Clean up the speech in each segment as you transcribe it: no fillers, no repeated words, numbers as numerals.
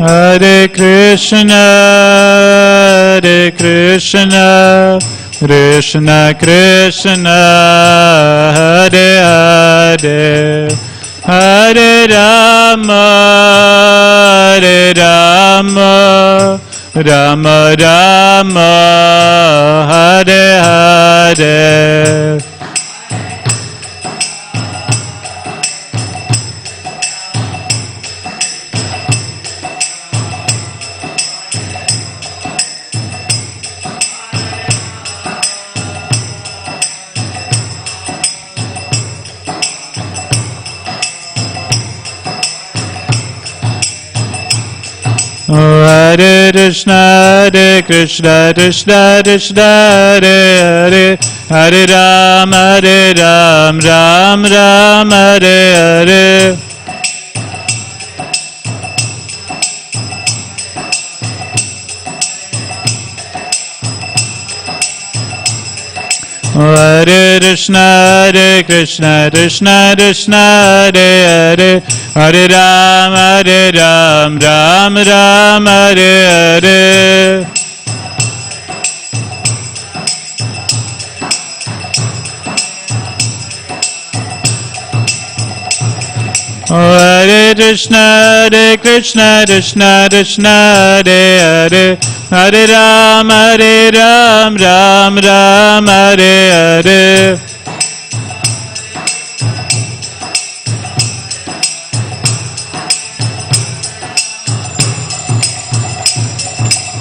Hare Krishna, Krishna Krishna, Hare Hare, Hare Rama, Rama Rama, Hare Hare. Hare Krishna, Krishna Krishna, Hare Hare, Hare Ram, Ram Ram, Hare Hare. Hare Krishna, Krishna Krishna, Hare Hare, Hare Ram, Ram Ram, Hare Hare. Hare Krishna, Krishna Krishna, Hare Hare, Hare Ram, Ram Ram, Hare Hare.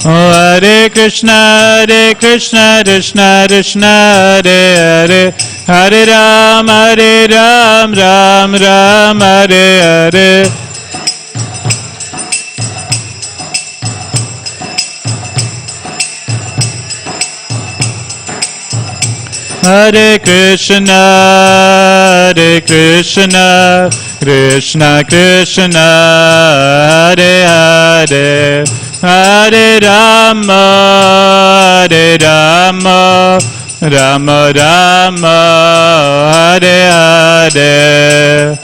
Hare Krishna, Krishna Krishna, Hare Hare, Hare Ram, Ram Ram, Hare Hare. Hare Krishna, Krishna Krishna, Hare Hare, Hare Rama, Rama Rama, Hare Hare.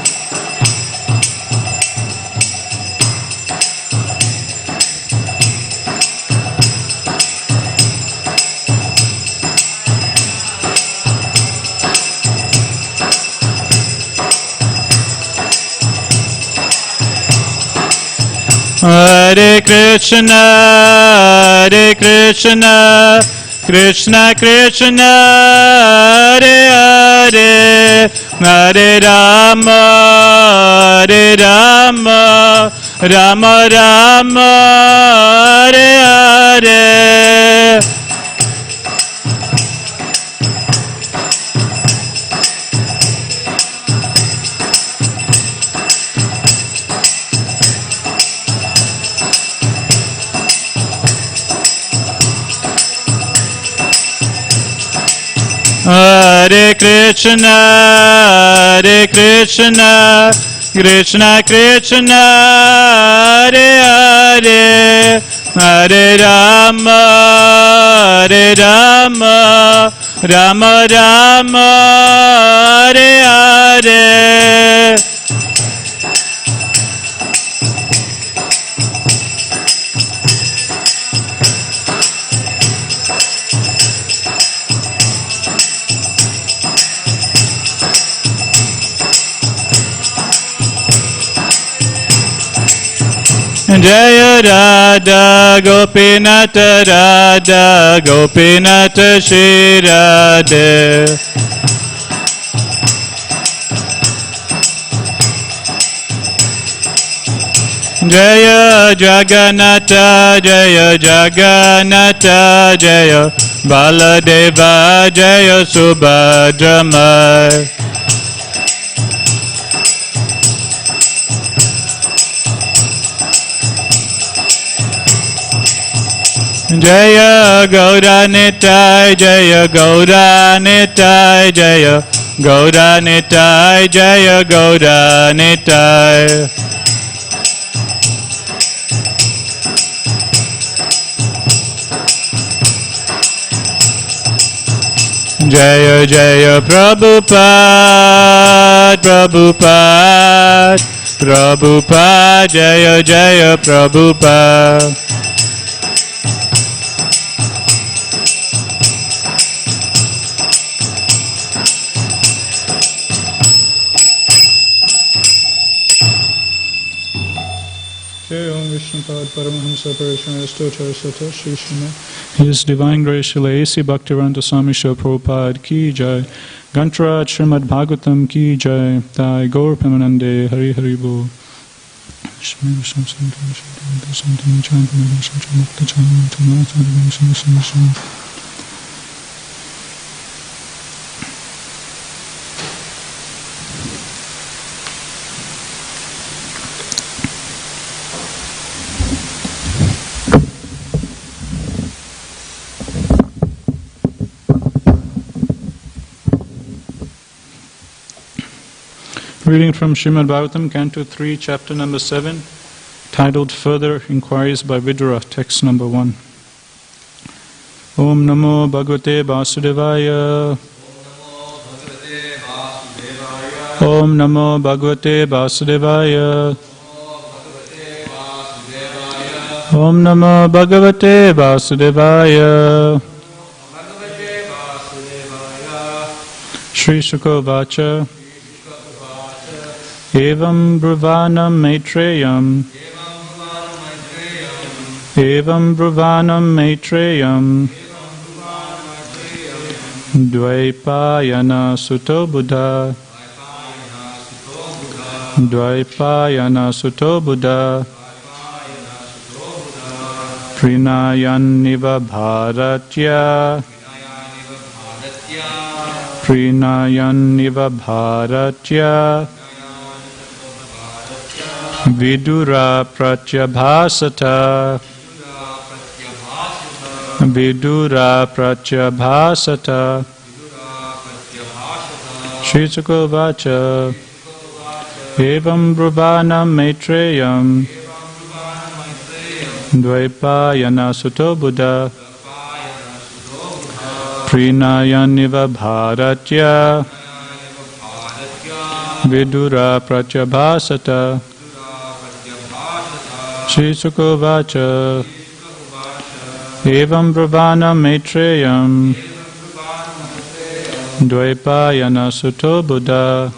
Hare Krishna, Krishna Krishna, Hare Hare, Hare Rama, Rama Rama, Hare Hare. Hare Krishna, Krishna Krishna, Hare Hare, Hare Rama, Rama Rama, Hare Hare. Jaya Radha Gopinata, Radha Gopinata Shri Radhe. Jaya Jagannatha, Jaya Jagannatha, Jaya Baladeva, Jaya Subhadrama. Jaya Gauranitai, Jaya Gauranitai, Jaya Gauranitai, Jaya Gauranitai. Jaya Jaya Prabhupada, Prabhupada, Prabhupada, Jaya Jaya Prabhupada. Jai Om Vishnupad Paramahamsa Parishara Stotra Sata Shri Srimad His Divine Grace Srila A.C. Bhaktivedanta Swami Srila Prabhupada Ki Jai Gantaraj Srimad Bhagavatam Ki Jai Thai Gaur Premanande Hari Hari Bo Reading from Srimad Bhagavatam, Canto 3, Chapter number 7, titled Further Inquiries by Vidura, text number 1. Om Namo Bhagavate Vasudevaya. Om Namo Bhagavate Vasudevaya. Om Namo Bhagavate Vasudevaya. Shri Sukha Vacha. Evam Brahvanam Maitreyam. Evam Brahvanam Maitreyam. Dvaipayana Suto Buddha. Dvaipayana Suto Buddha. Prinayaniva Bharatya. Prinayaniva Bharatya. Vidura Pratyabhasata. Vidura Pratyabhasata. Shri Sukha Vacha. Evam Brahvanam Maitreyam. Dvaipayana Suto Buddha. Prinayaniva Bharatya. Vidura Pratyabhasata. Shri Sukha Vacha. Evam Brahvanam Maitreyam. Dvaipayana Suto Buddha.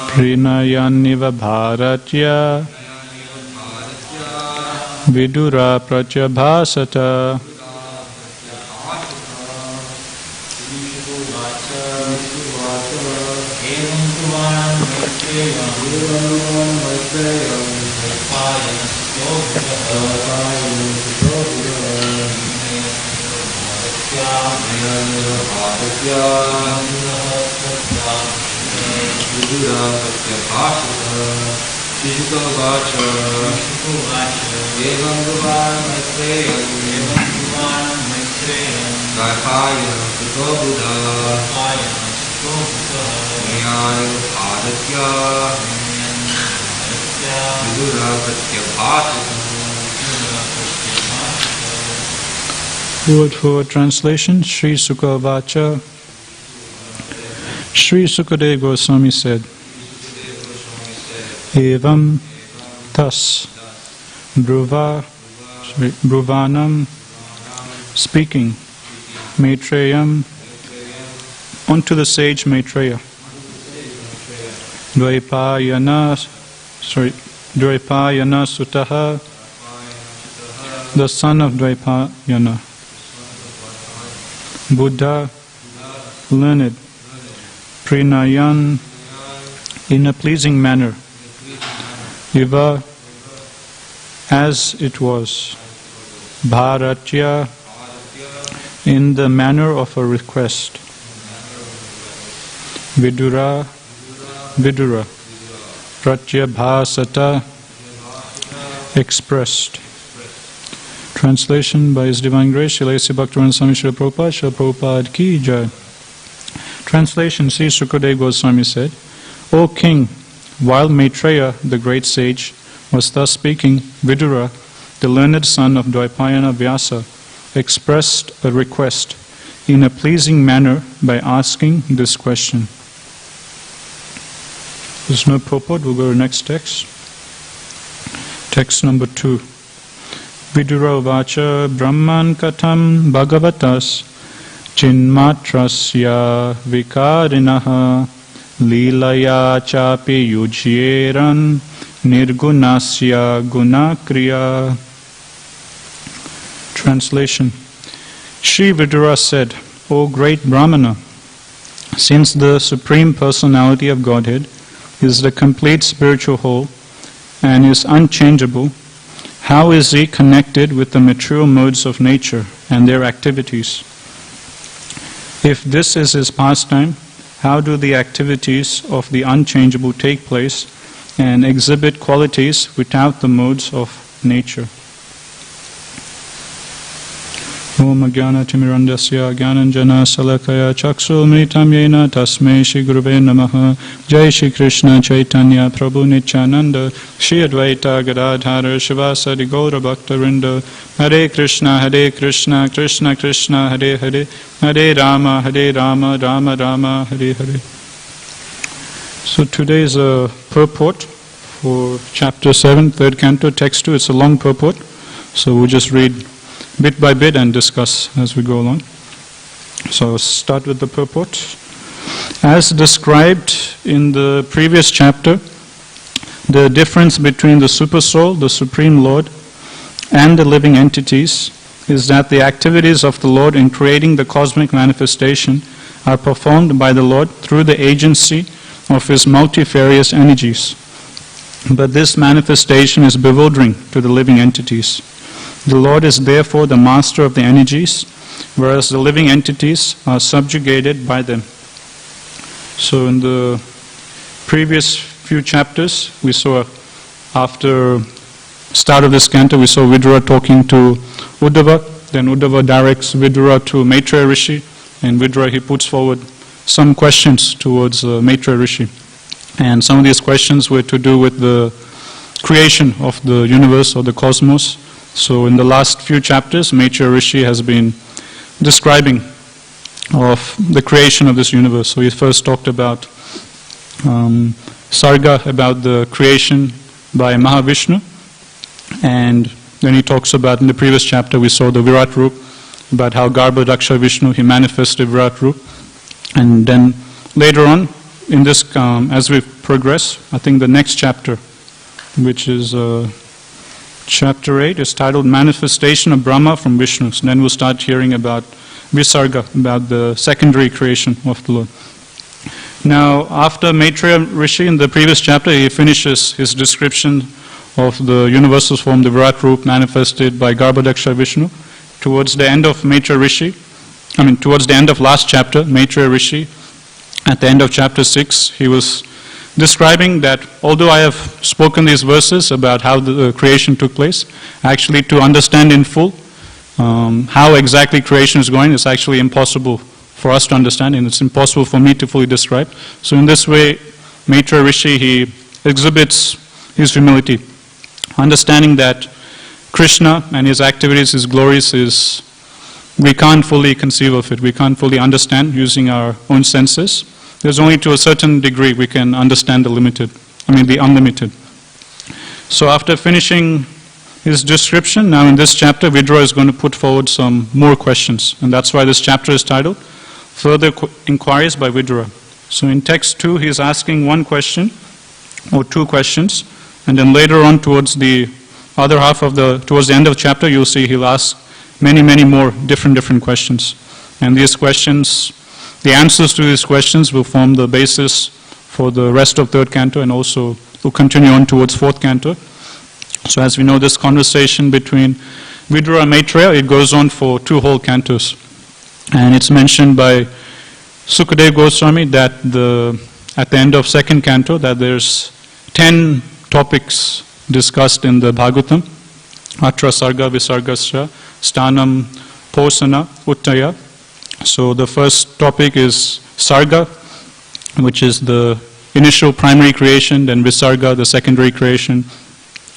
Prinayaniva Bharatya. Vidura Pratyabhasata. Word for word translation, Sri Sukha Vacha. Sri Sukadeva Goswami said, Evam thus, Brahvanam, speaking, Maitreyam, unto the sage Maitreya, Dvaipayana Sutaha, the son of Dvaipayana, Buddha, learned, Prinayan, in a pleasing manner, Iva, as it was, Bharatya, in the manner of a request, Vidura, Pratyabhasata, expressed. Translation by His Divine Grace, Srila A.C. Bhaktivedanta Swami Srila Prabhupada, Srila Prabhupada Ki Jai. Translation, Sri Sukadeva Goswami said, O King, while Maitreya, the great sage, was thus speaking, Vidura, the learned son of Dvaipayana Vyasa, expressed a request in a pleasing manner by asking this question. There's no purport, we'll go to the next text. Text number 2. Vidura vacha brahman katam bhagavatas chinmatrasya vikarinaha Leelaya chapi yujyeran nirgunasya gunakriya. Translation. Sri Vidura said, O great Brahmana, since the Supreme Personality of Godhead is the complete spiritual whole and is unchangeable, how is he connected with the material modes of nature and their activities? If this is his pastime, how do the activities of the unchangeable take place and exhibit qualities without the modes of nature? Om Ajnana Timirandasya Jnananjana Salakaya Chaksul Mritam Yena Tasmei Shri Gurave Namaha. Jai Shri Krishna Chaitanya Prabhu Nityananda Shri Advaita Gadadhara Shivasadi Gaura Bhaktarinda. Hare Krishna Krishna Krishna Hare Hare Hare Rama Rama Rama Hare Hare. So today is a purport for chapter 7, 3rd canto, text 2. It's a long purport, so we'll just read bit by bit and discuss as we go along. So start with the purport. As described in the previous chapter, the difference between the Supersoul, the Supreme Lord, and the living entities is that the activities of the Lord in creating the cosmic manifestation are performed by the Lord through the agency of His multifarious energies. But this manifestation is bewildering to the living entities. The Lord is therefore the master of the energies, whereas the living entities are subjugated by them. So in the previous few chapters, we saw after start of this canto, we saw Vidura talking to Uddhava, then Uddhava directs Vidura to Maitreya Rishi, and Vidura he puts forward some questions towards Maitreya Rishi. And some of these questions were to do with the creation of the universe or the cosmos. So in the last few chapters, Maitreya Rishi has been describing of the creation of this universe. So he first talked about Sarga, about the creation by Mahavishnu, and then he talks about, in the previous chapter we saw the Virat Roop, about how Garbhadaksha Vishnu, he manifested Virat Roop. And then later on, in this, as we progress, I think the next chapter, which is Chapter 8 is titled Manifestation of Brahma from Vishnu. So then we'll start hearing about Visarga, about the secondary creation of the Lord. Now, after Maitreya Rishi in the previous chapter, he finishes his description of the universal form, the Virat Roop manifested by Garbhadaksha Vishnu. Towards the end of Maitreya Rishi, towards the end of last chapter, Maitreya Rishi, at the end of chapter 6, he was describing that although I have spoken these verses about how the creation took place, actually to understand in full how exactly creation is going is actually impossible for us to understand, and it's impossible for me to fully describe. So in this way, Maitreya Rishi, he exhibits his humility, understanding that Krishna and his activities, his glories, we can't fully conceive of it, we can't fully understand using our own senses. There's only to a certain degree we can understand the unlimited. So after finishing his description, now in this chapter, Vidura is going to put forward some more questions. And that's why this chapter is titled Further Inquiries by Vidura. So in text 2, he is asking one question or two questions. And then later on towards the other half of towards the end of the chapter, you'll see he'll ask many more different questions. And these questions, the answers to these questions will form the basis for the rest of 3rd canto, and also will continue on towards 4th canto. So as we know, this conversation between Vidura and Maitreya, it goes on for 2 whole cantos. And it's mentioned by Sukadeva Goswami that at the end of 2nd canto that there's 10 topics discussed in the Bhagavatam. Atra Sarga Visargasya Stanam Posana Uttaya. So the first topic is Sarga, which is the initial primary creation, then Visarga, the secondary creation,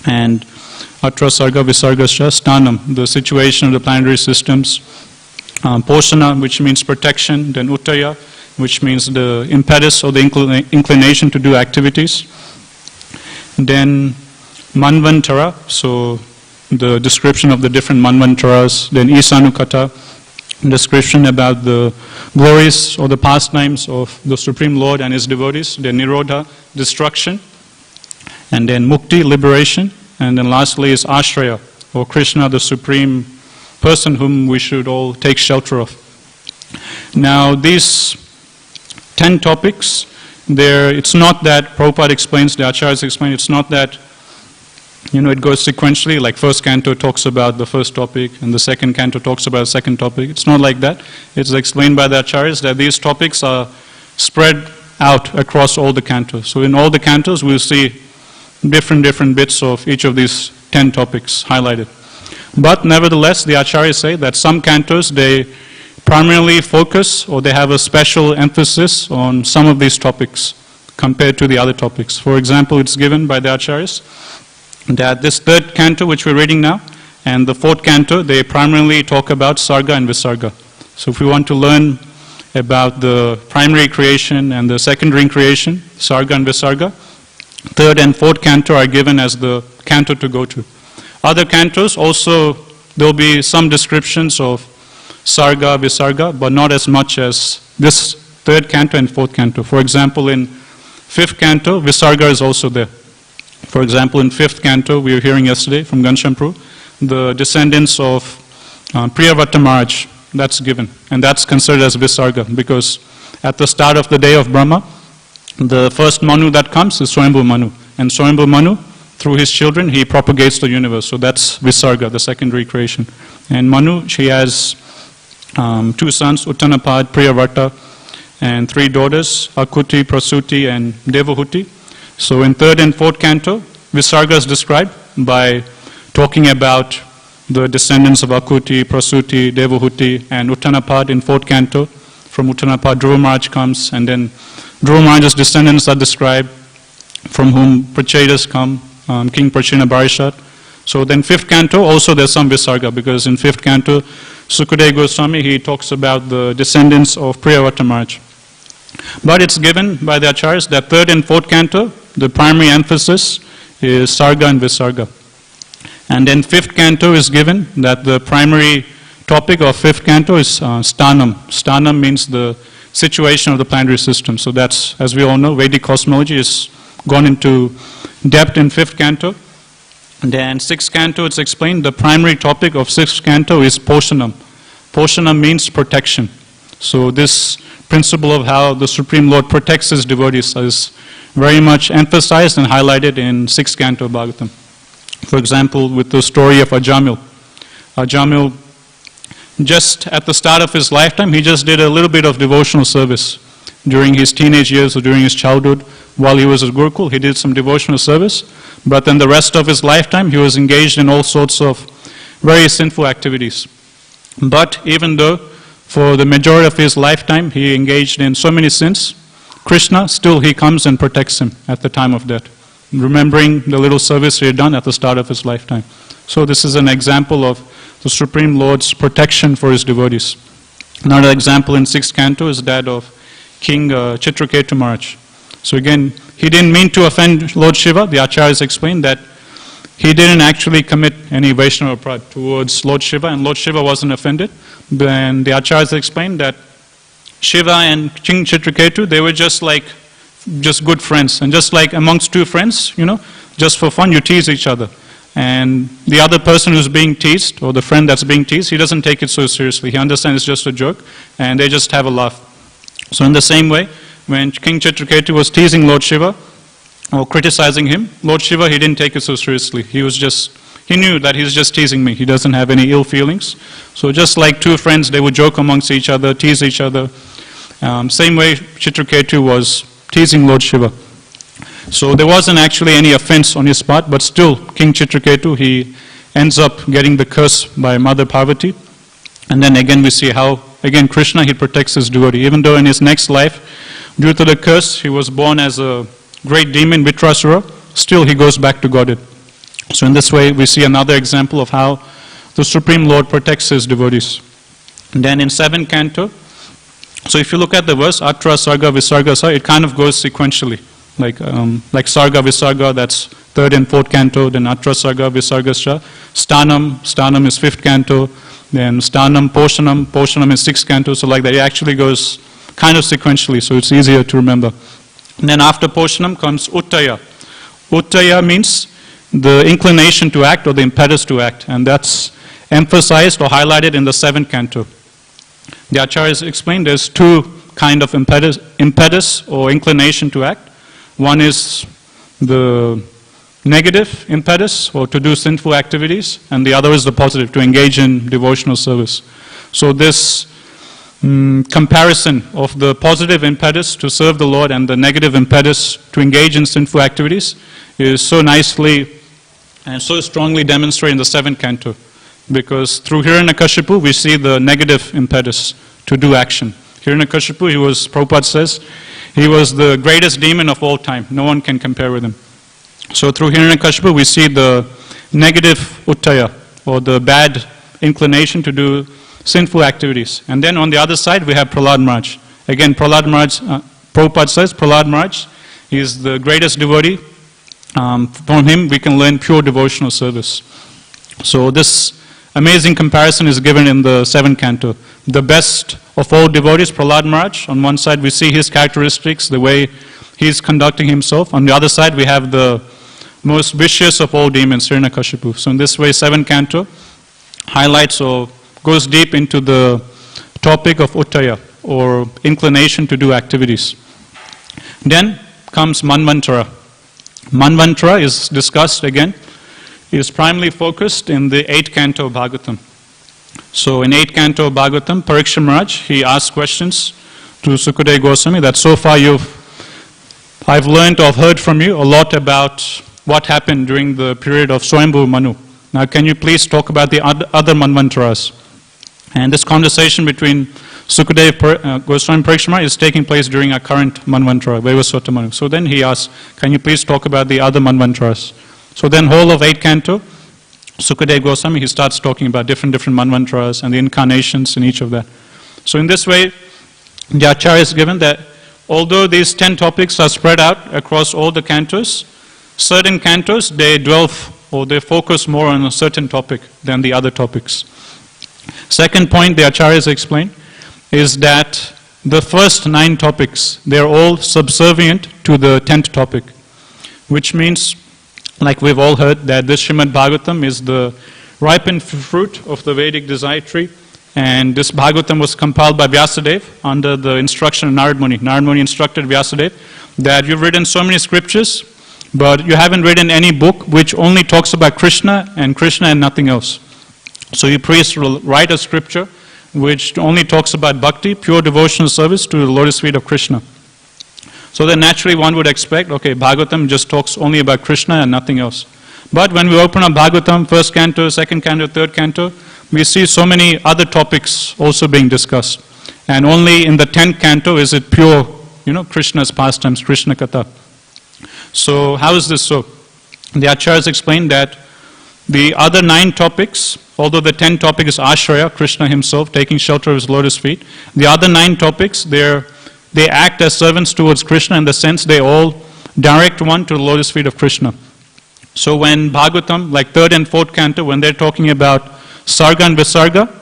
and Atra Sarga Visargasya Stanam, the situation of the planetary systems, Posana, which means protection, then Uttaya, which means the impetus or the inclination to do activities. Then Manvantara, so the description of the different Manvantaras. Then Isanukata, description about the glories or the pastimes of the Supreme Lord and His devotees. Then Nirodha, destruction. And then Mukti, liberation. And then lastly is Ashraya, or Krishna, the Supreme Person whom we should all take shelter of. Now these 10 topics, it's not that Prabhupada explains, the Acharyas explain, it's not that it goes sequentially, like first canto talks about the first topic and the second canto talks about the second topic. It's not like that. It's explained by the Acharyas that these topics are spread out across all the cantos. So in all the cantos we'll see different bits of each of these 10 topics highlighted. But nevertheless, the Acharyas say that some cantos, they primarily focus or they have a special emphasis on some of these topics compared to the other topics. For example, it's given by the Acharyas that this third canto which we're reading now and the fourth canto, they primarily talk about Sarga and Visarga. So if we want to learn about the primary creation and the secondary creation, Sarga and Visarga, third and fourth canto are given as the canto to go to. Other cantos also, there will be some descriptions of Sarga, Visarga, but not as much as this third canto and fourth canto. For example, in fifth canto, Visarga is also there. For example, in fifth canto, we were hearing yesterday from Ghanshyam Prabhu, the descendants of Priyavrata Maharaj, that's given. And that's considered as Visarga, because at the start of the day of Brahma, the first Manu that comes is Swayambhu Manu. And Swayambhu Manu, through his children, he propagates the universe. So that's Visarga, the secondary creation. And Manu, she has 2 sons, Uttanapad, Priyavrata, and 3 daughters, Akuti, Prasuti, and Devahuti. So in third and fourth canto, Visarga is described by talking about the descendants of Akuti, Prasuti, Devahuti, and Uttanapad in fourth canto. From Uttanapad, Dhruva Maharaj comes, and then Dhruva Maharaj's descendants are described, from whom Prachetas come, King Prachina Barishat. So then fifth canto, also there's some Visarga, because in fifth canto, Sukadeva Goswami, he talks about the descendants of Priyavrata Maharaj. But it's given by the Acharyas that third and fourth canto, the primary emphasis is Sarga and Visarga. And then fifth canto is given that the primary topic of fifth canto is Sthanam. Sthanam means the situation of the planetary system. So that's, as we all know, Vedic cosmology is gone into depth in fifth canto. And then sixth canto, it's explained, the primary topic of sixth canto is Poshanam. Poshanam means protection. So this principle of how the Supreme Lord protects His devotees is very much emphasized and highlighted in sixth canto of Bhagavatam. For example, with the story of Ajamil. Ajamil, just at the start of his lifetime, he just did a little bit of devotional service. During his teenage years or during his childhood, while he was at Gurukul, he did some devotional service. But then the rest of his lifetime, he was engaged in all sorts of very sinful activities. But even though for the majority of his lifetime he engaged in so many sins, Krishna, still he comes and protects him at the time of death, remembering the little service he had done at the start of his lifetime. So this is an example of the Supreme Lord's protection for His devotees. Another example in sixth canto is that of King Chitraketu Maharaj. So again, he didn't mean to offend Lord Shiva. The Acharyas explained that he didn't actually commit any Vaishnava pride towards Lord Shiva, and Lord Shiva wasn't offended. Then the Acharyas explained that Shiva and King Chitraketu, they were just good friends. And just like amongst two friends, just for fun, you tease each other. And the other person who's being teased, or the friend that's being teased, he doesn't take it so seriously. He understands it's just a joke, and they just have a laugh. So in the same way, when King Chitraketu was teasing Lord Shiva, or criticizing him, Lord Shiva, he didn't take it so seriously. He knew that he's just teasing me. He doesn't have any ill feelings. So just like two friends, they would joke amongst each other, tease each other. Same way Chitraketu was teasing Lord Shiva. So there wasn't actually any offense on his part, but still King Chitraketu, he ends up getting the curse by Mother Parvati. And then again we see how, again Krishna, he protects his devotee. Even though in his next life, due to the curse, he was born as a great demon, Vitrasura, still he goes back to Godhead. So in this way we see another example of how the Supreme Lord protects His devotees. And then in seventh canto, So if you look at the verse, Atra, Sarga, Visarga, Sa, it kind of goes sequentially. Like Sarga, Visarga, that's 3rd and 4th canto, then Atra, Sarga, Visarga, Sa. Stanam is 5th canto, then Stanam, Poshanam is 6th canto, so like that. It actually goes kind of sequentially, so it's easier to remember. And then after Poshanam comes Uttaya. Uttaya means the inclination to act or the impetus to act, and that's emphasized or highlighted in the 7th canto. The Acharyas explained there's 2 kind of impetus or inclination to act. One is the negative impetus, or to do sinful activities, and the other is the positive, to engage in devotional service. So this comparison of the positive impetus to serve the Lord and the negative impetus to engage in sinful activities is so nicely and so strongly demonstrated in the 7th canto, because through Hiranyakashipu we see the negative impetus to do action. Hiranyakashipu, Prabhupada says, he was the greatest demon of all time. No one can compare with him. So through Hiranyakashipu we see the negative uttaya, or the bad inclination to do sinful activities. And then on the other side we have Prahlad Maharaj. Again, Prabhupada says, Prahlad Maharaj is the greatest devotee. From him we can learn pure devotional service. So this amazing comparison is given in the 7th canto. The best of all devotees, Prahlad Maharaj, on one side we see his characteristics, the way he's conducting himself. On the other side we have the most vicious of all demons, Hiranyakashipu. So in this way, 7th canto highlights or goes deep into the topic of uttaya, or inclination to do activities. Then comes Manvantara. Manvantara is discussed again. It is primarily focused in the 8th canto of Bhagavatam. So in 8th canto of Bhagavatam, Parikshit Maharaj, he asked questions to Sukadeva Goswami that so far I've learned or heard from you a lot about what happened during the period of Swayambhu Manu. Now can you please talk about the other Manvantaras? And this conversation between Sukadeva Goswami and Parikshit Maharaj is taking place during our current Manvantara, Vaivasvata Manu. So then he asks, can you please talk about the other Manvantaras? So then whole of 8th canto, Sukadeva Goswami, he starts talking about different Manvantaras and the incarnations in each of that. So in this way, the Acharya is given that although these 10 topics are spread out across all the cantos, certain cantos, they dwell or they focus more on a certain topic than the other topics. Second point the Acharyas explain is that the first 9 topics, they're all subservient to the 10th topic, which means, like we've all heard, that this Srimad Bhagavatam is the ripened fruit of the Vedic desire tree, and this Bhagavatam was compiled by Vyasadeva under the instruction of Narad Muni. Narad Muni instructed Vyasadeva that you've written so many scriptures, but you haven't written any book which only talks about Krishna and nothing else. So you please write a scripture which only talks about bhakti, pure devotional service to the lotus feet of Krishna. So then naturally one would expect, okay, Bhagavatam just talks only about Krishna and nothing else. But when we open up Bhagavatam, 1st canto, 2nd canto, 3rd canto, we see so many other topics also being discussed. And only in the 10th canto is it pure, Krishna's pastimes, Krishna Katha. So how is this so? The Acharyas explain that the other 9 topics, although the 10th topic is Ashraya, Krishna himself taking shelter of his lotus feet, the other 9 topics, they act as servants towards Krishna in the sense they all direct one to the lotus feet of Krishna. So when Bhagavatam, like 3rd and 4th canto, when they're talking about Sarga and Visarga,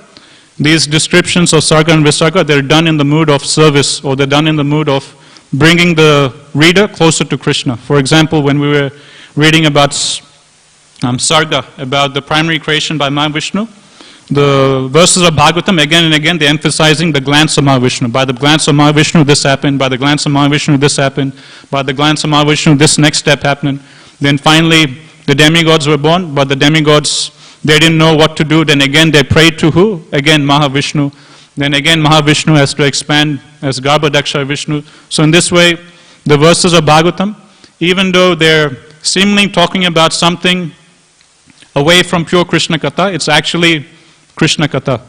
these descriptions of Sarga and Visarga, they're done in the mood of service, or they're done in the mood of bringing the reader closer to Krishna. For example, when we were reading about Sarga, about the primary creation by Mahavishnu, the verses of Bhagavatam again and again they're emphasizing the glance of Mahavishnu. By the glance of Mahavishnu this happened, by the glance of Mahavishnu this happened, by the glance of Mahavishnu this next step happened. Then finally the demigods were born, but the demigods, they didn't know what to do. Then again they prayed to who? Again Mahavishnu. Then again Mahavishnu has to expand as Garbhadaksha Vishnu. So in this way the verses of Bhagavatam, even though they're seemingly talking about something away from pure Krishna Katha, it's actually Krishna Katha.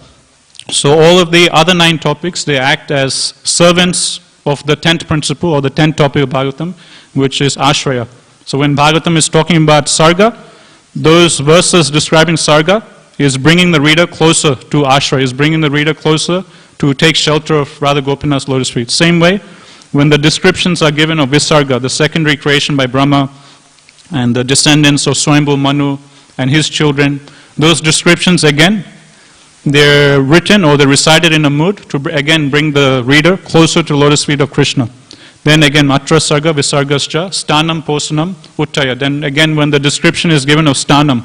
So all of the other 9 topics, they act as servants of the 10th principle or the 10th topic of Bhagavatam, which is Ashraya. So when Bhagavatam is talking about Sarga, those verses describing Sarga is bringing the reader closer to Ashraya, is bringing the reader closer to take shelter of Radha Gopinath's lotus feet. Same way, when the descriptions are given of Visarga, the secondary creation by Brahma, and the descendants of Swayambhu Manu and his children, those descriptions again, they're written or they're recited in a mood to again bring the reader closer to the lotus feet of Krishna. Then again, Matra Sarga, Visargascha, Stanam Posanam, Uttaya. Then again, when the description is given of Stanam,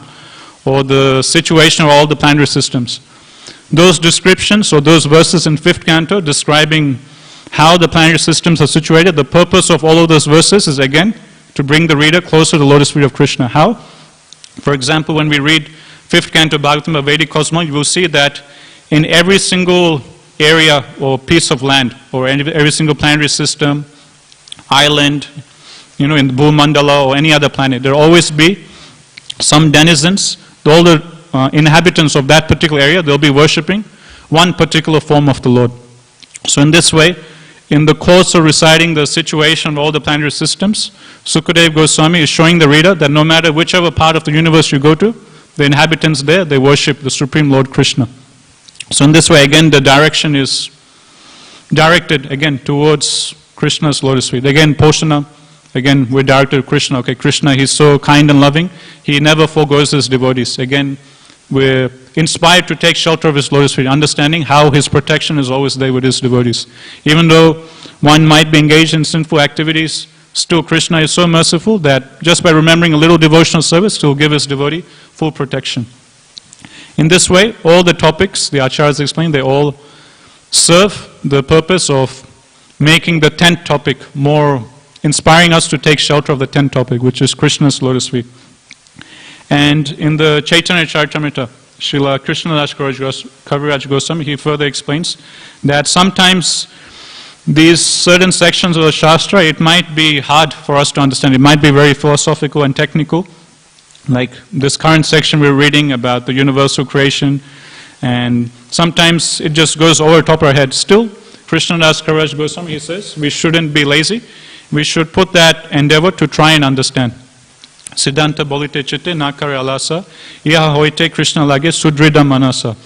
or the situation of all the planetary systems, those descriptions or those verses in 5th canto describing how the planetary systems are situated, the purpose of all of those verses is again to bring the reader closer to the lotus feet of Krishna. How? For example, when we read 5th canto Bhagavatam, Vedic Cosmos, you will see that in every single area or piece of land, or every single planetary system, island, in the Bhumandala or any other planet, there will always be some denizens, all the inhabitants of that particular area, they'll be worshipping one particular form of the Lord. So in this way, in the course of reciting the situation of all the planetary systems, Sukadeva Goswami is showing the reader that no matter whichever part of the universe you go to, the inhabitants there, they worship the Supreme Lord Krishna. So in this way, again, the direction is directed again towards Krishna's lotus feet. Again, Poshana, again, we're directed to Krishna. Okay, Krishna, he's so kind and loving, he never forgoes his devotees. Again, we're inspired to take shelter of his lotus feet, understanding how his protection is always there with his devotees. Even though one might be engaged in sinful activities, still Krishna is so merciful that just by remembering a little devotional service, he'll give his devotee full protection. In this way, all the topics, the acharyas explain, they all serve the purpose of making the 10th topic more, inspiring us to take shelter of the 10th topic, which is Krishna's lotus feet. And in the Chaitanya Charitamrita, Srila Krishnadas Kaviraj Goswami, he further explains that sometimes these certain sections of the Shastra, it might be hard for us to understand. It might be very philosophical and technical. Like this current section we're reading about the universal creation, and sometimes it just goes over the top of our head. Still, Krishnadas Kaviraj Goswami, he says, we shouldn't be lazy. We should put that endeavor to try and understand. Siddhanta bolite chitte nakare alasa, iha hoite Krishna lage sudrida manasa.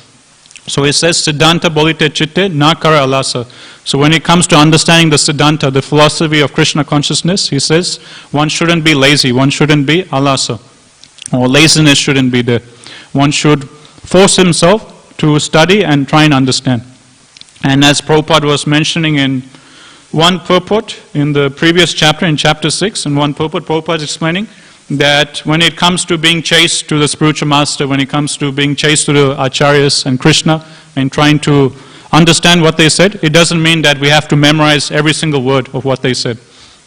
So it says, Siddhanta bolite chitte nakare alasa. So when it comes to understanding the Siddhanta, the philosophy of Krishna consciousness, he says, one shouldn't be lazy, one shouldn't be alasa. Or laziness shouldn't be there. One should force himself to study and try and understand. And as Prabhupada was mentioning in one purport in the previous chapter, in chapter 6, in one purport, Prabhupada is explaining that when it comes to being chaste to the spiritual master, when it comes to being chaste to the acharyas and Krishna, and trying to understand what they said, it doesn't mean that we have to memorize every single word of what they said.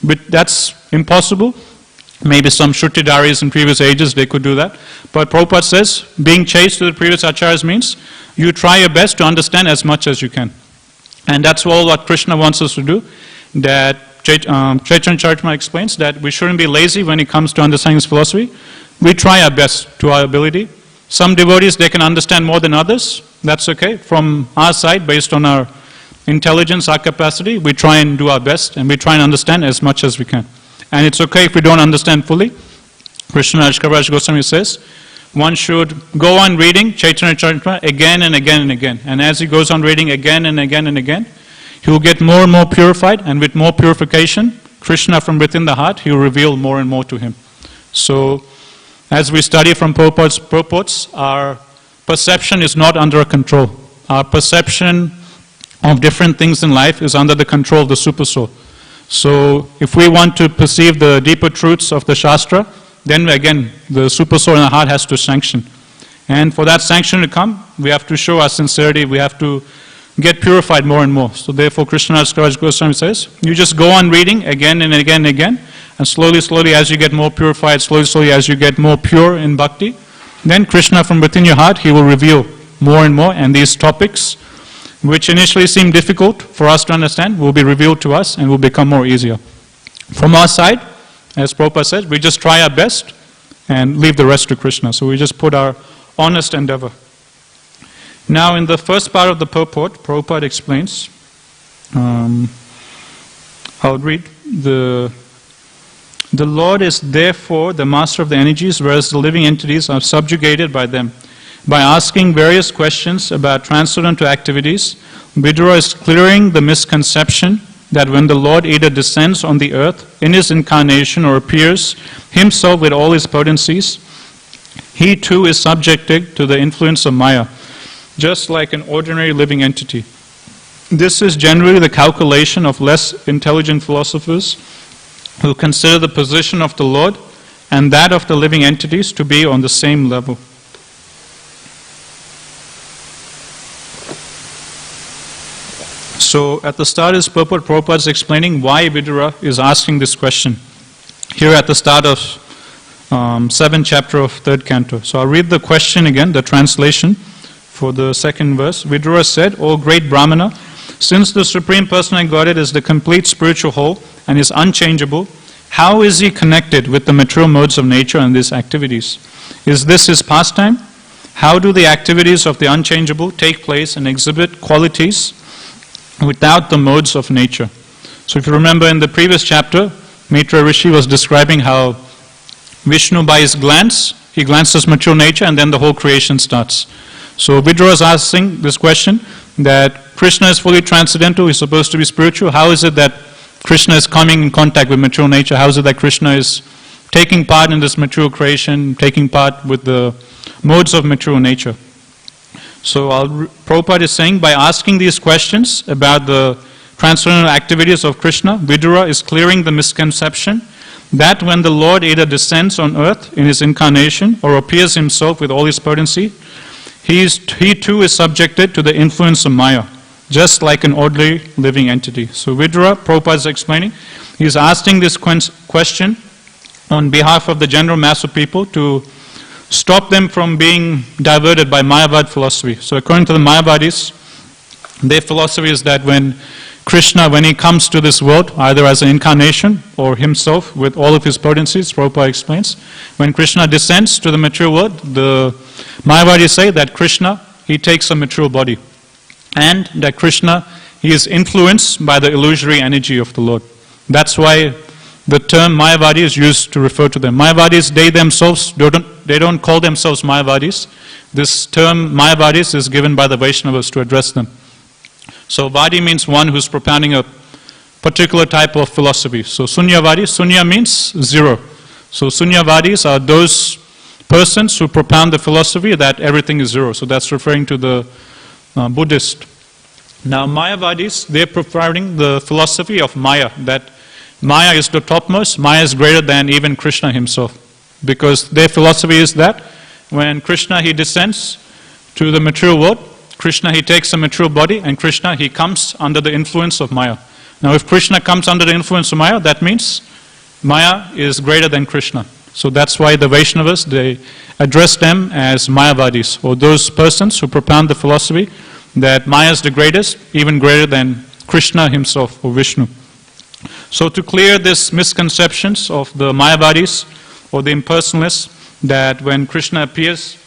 But that's impossible. Maybe some Shrutidaris in previous ages, they could do that. But Prabhupada says, being chaste to the previous acharyas means you try your best to understand as much as you can. And that's all what Krishna wants us to do. That Chaitanya Charitamrita explains that we shouldn't be lazy when it comes to understanding his philosophy. We try our best to our ability. Some devotees, they can understand more than others. That's okay. From our side, based on our intelligence, our capacity, we try and do our best and we try and understand as much as we can. And it's okay if we don't understand fully. Krishnadas Kaviraj Goswami says, one should go on reading Chaitanya Charitamrita again and again and again. And as he goes on reading again and again and again, he will get more and more purified, and with more purification, Krishna from within the heart, he will reveal more and more to him. So, as we study from Prabhupada's purports, our perception is not under control. Our perception of different things in life is under the control of the Super Soul. So, if we want to perceive the deeper truths of the Shastra, then again, the Super Soul in our heart has to sanction. And for that sanction to come, we have to show our sincerity, we have to get purified more and more. So therefore, Krishnadas Kaviraj Goswami says, you just go on reading again and again and again, and slowly, slowly as you get more purified, slowly, slowly as you get more pure in bhakti, then Krishna from within your heart, he will reveal more and more, and these topics, which initially seem difficult for us to understand, will be revealed to us and will become more easier. From our side, as Prabhupada says, we just try our best and leave the rest to Krishna. So we just put our honest endeavor. Now in the first part of the purport, Prabhupada explains, I'll read, the Lord is therefore the master of the energies, whereas the living entities are subjugated by them. By asking various questions about transcendental activities, Vidura is clearing the misconception that when the Lord either descends on the earth in his incarnation or appears himself with all his potencies, he too is subjected to the influence of Maya, just like an ordinary living entity. This is generally the calculation of less intelligent philosophers who consider the position of the Lord and that of the living entities to be on the same level. So at the start is Prabhupada is explaining why Vidura is asking this question. Here at the start of 7th chapter of 3rd canto. So I'll read the question again, the translation for the second verse. Vidura said, O great Brahmana, since the Supreme Personality Godhead is the complete spiritual whole and is unchangeable, how is he connected with the material modes of nature and these activities? Is this his pastime? How do the activities of the unchangeable take place and exhibit qualities without the modes of nature? So if you remember in the previous chapter, Maitreya Rishi was describing how Vishnu, by his glance, he glances material nature and then the whole creation starts. So Vidura is asking this question, that Krishna is fully transcendental, he's supposed to be spiritual. How is it that Krishna is coming in contact with material nature? How is it that Krishna is taking part in this material creation, taking part with the modes of material nature? So Prabhupada is saying, by asking these questions about the transcendental activities of Krishna, Vidura is clearing the misconception that when the Lord either descends on earth in his incarnation or appears himself with all his potency, he too is subjected to the influence of Maya, just like an ordinary living entity. So Vidura, Prabhupada is explaining, he is asking this question on behalf of the general mass of people to stop them from being diverted by Mayavad philosophy. So according to the Mayavadis, their philosophy is that when Krishna, when he comes to this world, either as an incarnation or himself with all of his potencies, Prabhupada explains, when Krishna descends to the material world, the Mayavadis say that Krishna, he takes a material body. And that Krishna, he is influenced by the illusory energy of the Lord. That's why the term Mayavadi is used to refer to them. Mayavadis, they themselves, they don't call themselves Mayavadis. This term Mayavadis is given by the Vaishnavas to address them. So Vadi means one who's propounding a particular type of philosophy. So Sunyavadi, Sunya means zero. So Sunyavadis are those persons who propound the philosophy that everything is zero. So that's referring to the Buddhist. Now Mayavadis, they're propounding the philosophy of Maya, that Maya is the topmost, Maya is greater than even Krishna himself. Because their philosophy is that when Krishna, he descends to the material world, Krishna, he takes a material body, and Krishna, he comes under the influence of Maya. Now if Krishna comes under the influence of Maya, that means Maya is greater than Krishna. So that's why the Vaishnavas, they address them as Mayavadis, or those persons who propound the philosophy that Maya is the greatest, even greater than Krishna himself, or Vishnu. So to clear this misconceptions of the Mayavadis, or the impersonalists, that when Krishna appears,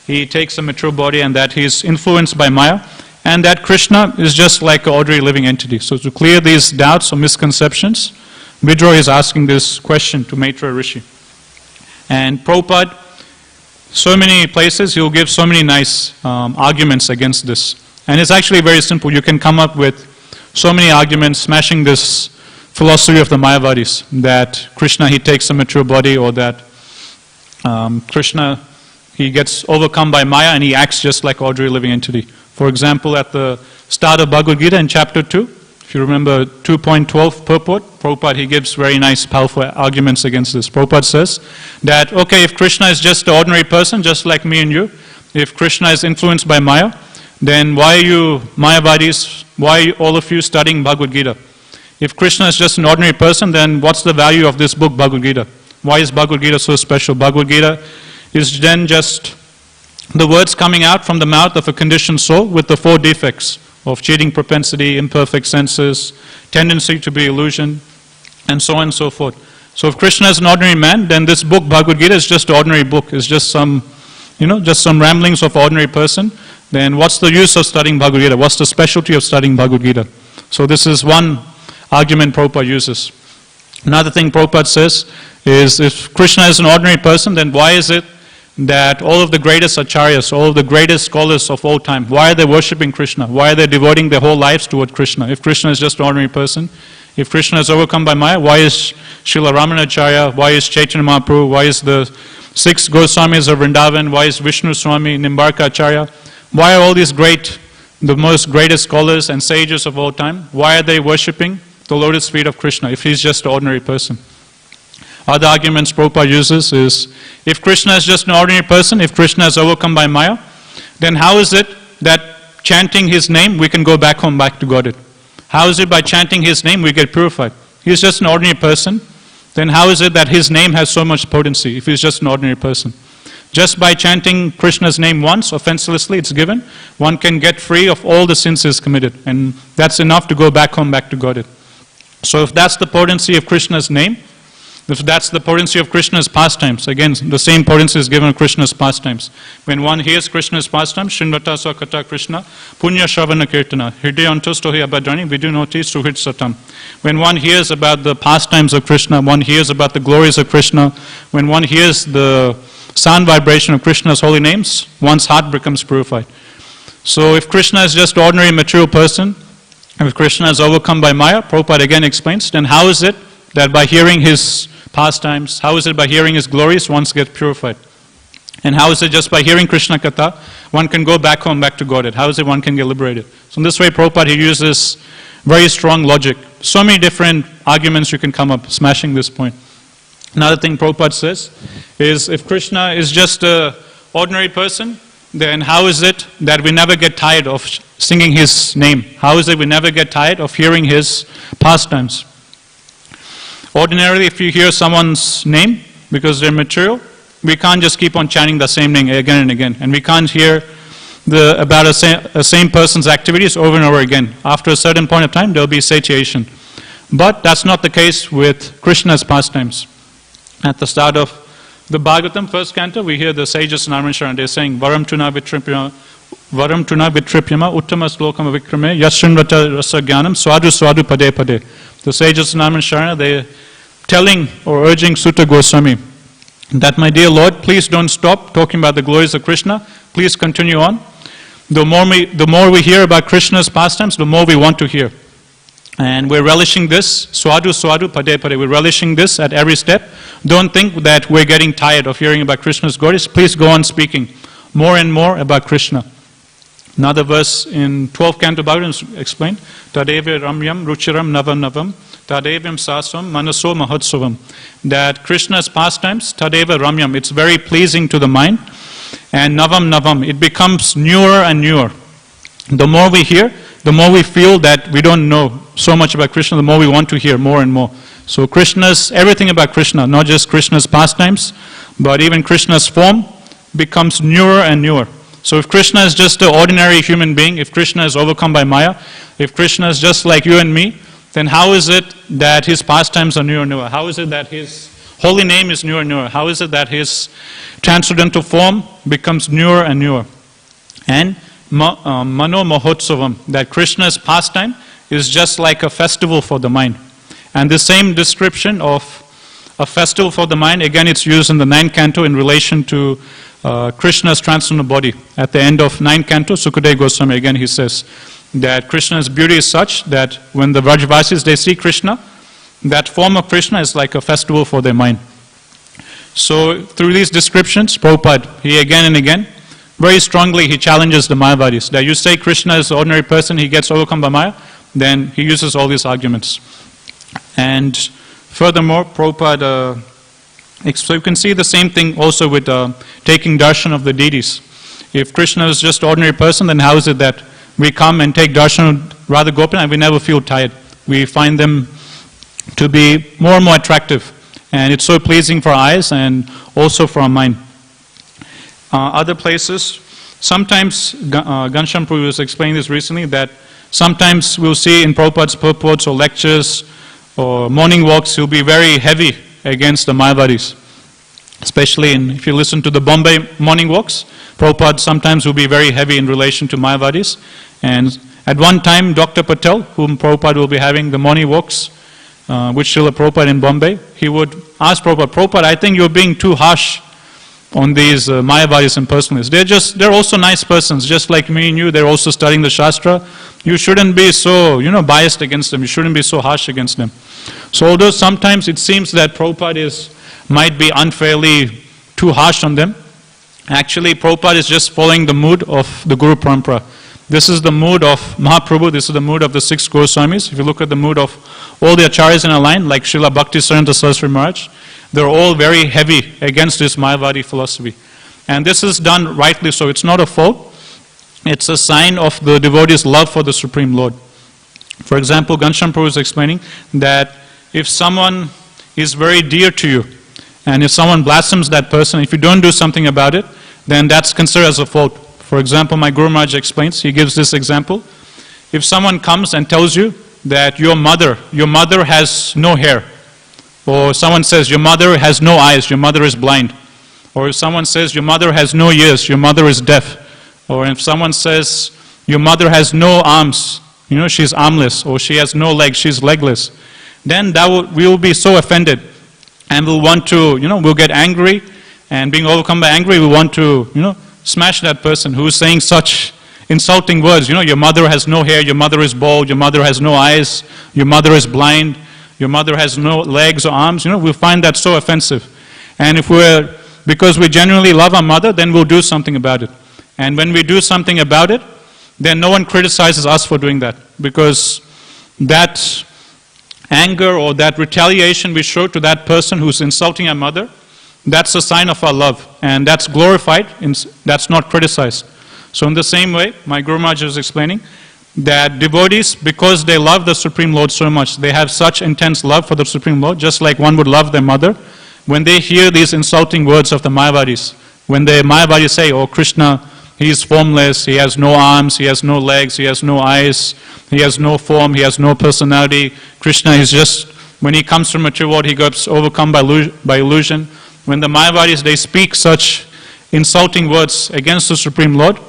he takes a material body and that he is influenced by Maya, and that Krishna is just like an ordinary living entity. So to clear these doubts or misconceptions, Vidura is asking this question to Maitreya Rishi. And Prabhupada, so many places, he will give so many nice arguments against this. And it's actually very simple. You can come up with so many arguments smashing this philosophy of the Mayavadis, that Krishna, he takes a material body, or that Krishna, he gets overcome by Maya and he acts just like ordinary living entity. For example, at the start of Bhagavad Gita in chapter 2, if you remember 2.12 purport, Prabhupada, he gives very nice, powerful arguments against this. Prabhupada says that, okay, if Krishna is just an ordinary person, just like me and you, if Krishna is influenced by Maya, then why are you Mayavadis, why are all of you studying Bhagavad Gita? If Krishna is just an ordinary person, then what's the value of this book, Bhagavad Gita? Why is Bhagavad Gita so special? Bhagavad Gita is then just the words coming out from the mouth of a conditioned soul with the 4 defects of cheating propensity, imperfect senses, tendency to be illusion, and so on and so forth. So if Krishna is an ordinary man, then this book, Bhagavad Gita, is just an ordinary book. It's just some, just some ramblings of an ordinary person. Then what's the use of studying Bhagavad Gita? What's the specialty of studying Bhagavad Gita? So this is one argument Prabhupada uses. Another thing Prabhupada says is, if Krishna is an ordinary person, then why is it that all of the greatest acharyas, all of the greatest scholars of all time, why are they worshipping Krishna? Why are they devoting their whole lives toward Krishna? If Krishna is just an ordinary person, if Krishna is overcome by Maya, why is Srila Ramanacharya, why is Chaitanya Mahaprabhu, why is the 6 Goswamis of Vrindavan, why is Vishnu Swami, Nimbarka Acharya, why are all these the most greatest scholars and sages of all time, why are they worshipping the lotus feet of Krishna if he's just an ordinary person? Other arguments Prabhupada uses is, if Krishna is just an ordinary person, if Krishna is overcome by Maya, then how is it that chanting his name we can go back home, back to Godhead? How is it by chanting his name we get purified? He's just an ordinary person, then how is it that his name has so much potency if he's just an ordinary person? Just by chanting Krishna's name once, offenselessly, it's given, one can get free of all the sins he's committed, and that's enough to go back home, back to Godhead. So if that's the potency of Krishna's name, if that's the potency of Krishna's pastimes, again, the same potency is given of Krishna's pastimes. When one hears Krishna's pastimes, Shinvata Sakata Krishna, Punya Shravana Kirtana, Hridayantustohi Abhadrani, Vidunoti Suhrit Satam. When one hears about the pastimes of Krishna, one hears about the glories of Krishna, when one hears the sound vibration of Krishna's holy names, one's heart becomes purified. So if Krishna is just ordinary material person, if Krishna is overcome by Maya, Prabhupada again explains, then how is it that by hearing his pastimes, how is it by hearing his glories one gets purified? And how is it just by hearing Krishna Katha, one can go back home, back to Godhead? How is it one can get liberated? So in this way Prabhupada, he uses very strong logic. So many different arguments you can come up, smashing this point. Another thing Prabhupada says is, if Krishna is just an ordinary person, then how is it that we never get tired of singing his name? How is it we never get tired of hearing his pastimes? Ordinarily, if you hear someone's name, because they're material, we can't just keep on chanting the same name again and again. And we can't hear about a same person's activities over and over again. After a certain point of time, there will be satiation. But that's not the case with Krishna's pastimes. At the start of the Bhagavatam, first canto, we hear the sages in Narmacharana, they're saying, Varam tuna vitripyama, uttama slokam vikrame, yashrinvata rasa jnanam, swadu swadu pade pade. The sages in Narmacharana, they're telling or urging Sutta Goswami that, my dear Lord, please don't stop talking about the glories of Krishna, please continue on. The more we hear about Krishna's pastimes, the more we want to hear. And we're relishing this, swadu swadu pade pade, we're relishing this at every step. Don't think that we're getting tired of hearing about Krishna's glories. Please go on speaking more and more about Krishna. Another verse in 12th canto Bhagavatam is explained, Tadeva ramyam ruchiram navam navam, tadevam sasvam manaso mahotsavam. That Krishna's pastimes, Tadeva ramyam, it's very pleasing to the mind, and navam navam, it becomes newer and newer. The more we hear, the more we feel that we don't know so much about Krishna, the more we want to hear more and more. So everything about Krishna, not just Krishna's pastimes, but even Krishna's form becomes newer and newer. So if Krishna is just an ordinary human being, if Krishna is overcome by Maya, if Krishna is just like you and me, then how is it that his pastimes are newer and newer? How is it that his holy name is newer and newer? How is it that his transcendental form becomes newer and newer? And Mano Mahotsavam, that Krishna's pastime is just like a festival for the mind. And the same description of a festival for the mind, again it's used in the 9th canto in relation to Krishna's transcendental body. At the end of 9th canto, Sukadeva Goswami, again he says that Krishna's beauty is such that when the Vrajavasis, they see Krishna, that form of Krishna is like a festival for their mind. So through these descriptions, Prabhupada, he again and again, very strongly he challenges the Mayavadis. That you say Krishna is an ordinary person, he gets overcome by Maya, then he uses all these arguments. And furthermore, Prabhupada, so you can see the same thing also with taking darshan of the deities. If Krishna is just an ordinary person, then how is it that we come and take darshan of Radha Gopal and we never feel tired? We find them to be more and more attractive. And it's so pleasing for our eyes and also for our mind. Other places, sometimes, Ghanshyam Prabhu was explaining this recently, that sometimes we'll see in Prabhupada's purports or lectures or morning walks, he'll be very heavy against the Mayavadis. Especially if you listen to the Bombay morning walks, Prabhupada sometimes will be very heavy in relation to Mayavadis. And at one time, Dr. Patel, whom Prabhupada will be having the morning walks, with Srila Prabhupada in Bombay, he would ask Prabhupada, I think you're being too harsh on these Mayavadis and personalists. They're also nice persons, just like me and you. They're also studying the Shastra. You shouldn't be so, biased against them. You shouldn't be so harsh against them. So although sometimes it seems that Prabhupada might be unfairly too harsh on them, actually Prabhupada is just following the mood of the Guru Parampara. This is the mood of Mahaprabhu, this is the mood of the 6 Goswamis. If you look at the mood of all the acharyas in a line, like Srila Bhaktisiddhanta Saraswati Maharaj, they're all very heavy against this Mayavadi philosophy. And this is done rightly so. It's not a fault. It's a sign of the devotee's love for the Supreme Lord. For example, Ghanshyam Prabhu is explaining that if someone is very dear to you, and if someone blasphemes that person, if you don't do something about it, then that's considered as a fault. For example, my Guru Maharaj explains, he gives this example. If someone comes and tells you that your mother has no hair, or someone says your mother has no eyes, your mother is blind, or if someone says your mother has no ears, your mother is deaf, or if someone says your mother has no arms, she's armless, or she has no legs, she's legless, then we will be so offended, and we'll want to, we'll get angry, and being overcome by anger, we want to, smash that person who's saying such insulting words. Your mother has no hair, your mother is bald, your mother has no eyes, your mother is blind, your mother has no legs or arms. We find that so offensive. And because we genuinely love our mother, then we'll do something about it. And when we do something about it, then no one criticizes us for doing that. Because that anger or that retaliation we show to that person who's insulting our mother, that's a sign of our love, and that's glorified, that's not criticized. So in the same way, my Guru Maharaj is explaining that devotees, because they love the Supreme Lord so much, they have such intense love for the Supreme Lord, just like one would love their mother, when they hear these insulting words of the Mayavadis, when the Mayavadis say, oh Krishna, he is formless, he has no arms, he has no legs, he has no eyes, he has no form, he has no personality, Krishna is just, when he comes from material world, he gets overcome by illusion. When the Mayavadis, they speak such insulting words against the Supreme Lord,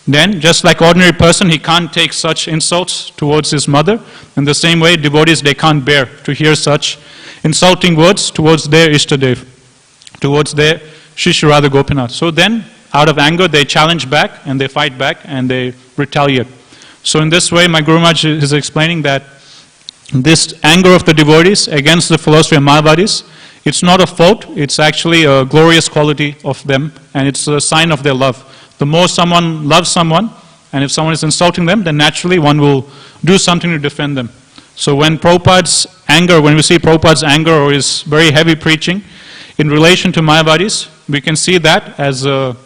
then just like ordinary person, he can't take such insults towards his mother. In the same way, devotees, they can't bear to hear such insulting words towards their Ishtadev, towards their Shri Radha Gopinath. So then, out of anger, they challenge back, and they fight back, and they retaliate. So in this way, my Guru Maharaj is explaining that this anger of the devotees against the philosophy of Mayavadis, it's not a fault, it's actually a glorious quality of them, and it's a sign of their love. The more someone loves someone, and if someone is insulting them, then naturally one will do something to defend them. So when Prabhupada's anger, when we see Prabhupada's anger or his very heavy preaching in relation to Mayavadis, we can see that as a